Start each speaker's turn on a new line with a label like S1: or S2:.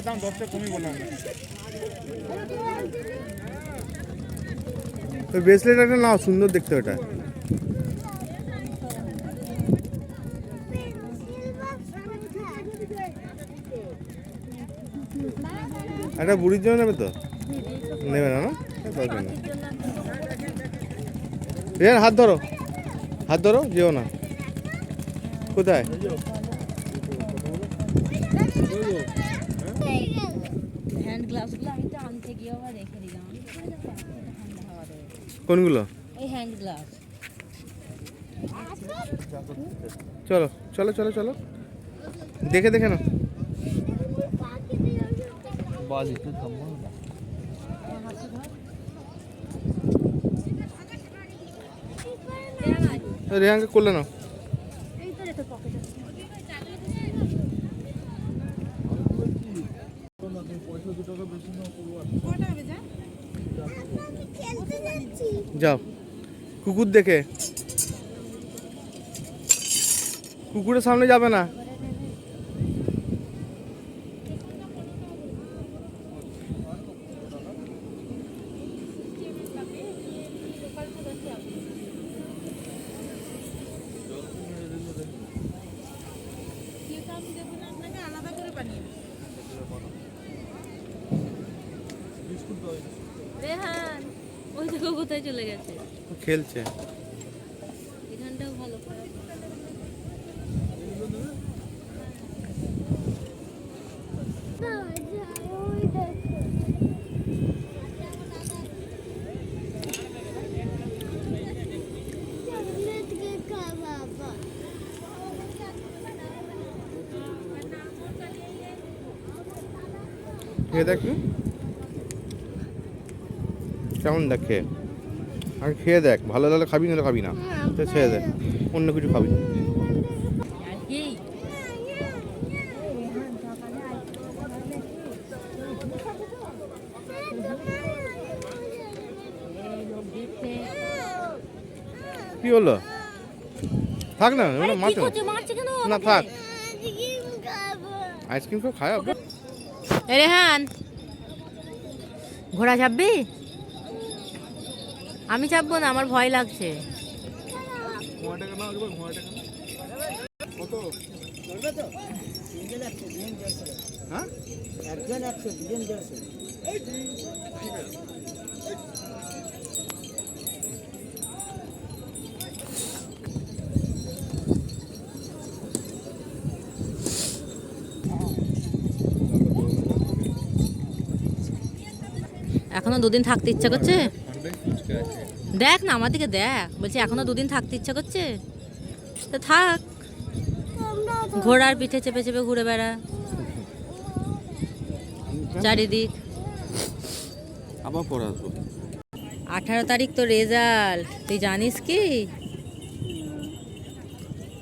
S1: দাম 10 টাকা কমই বললাম। ব্রেসলেট একটা নাও, সুন্দর দেখতে ওটা। একটা বুড়ির জন্য নেবে তো? নেবে না, না দরকার নেই। রিয়ান হাত ধরো, হাত ধরো, যেও না। কোথায়? কোনগুলো? চলো চলো চলো চলো, দেখে দেখে না। রেহানকে করলে না। যাও কুকুর দেখে, কুকুরের সামনে যাবে না।
S2: রেহান ওই দেখো কোথায় চলে গেছে,
S1: খেলছে।
S2: এখানটাও ভালো করে।
S1: খেয়ে দেখ কেমন দেখে, আগে খেয়ে দেখ, ভালো লাগলে খাবি, না খাবি না তো ছেড়ে দেখ, অন্য কিছু খাবি। কি হলো? থাক না, মাছ না, থাক। আইসক্রিম তো খায়।
S2: রেহান ঘোড়া চাপবি? আমি চাপবো না, আমার ভয় লাগছে। এখনো দুদিন থাকতে ইচ্ছা করছে? দেখ না আমার দিকে দেখ, বলছি এখনো দুদিন থাকতে ইচ্ছা করছে তো থাক, ঘোড়ার পিঠে চেপে চেপে ঘুরে বেড়া চারিদিক।
S1: আবার পড়ে আসবো।
S2: 18 তারিখ তো রেজাল্ট, তুই জানিস কি?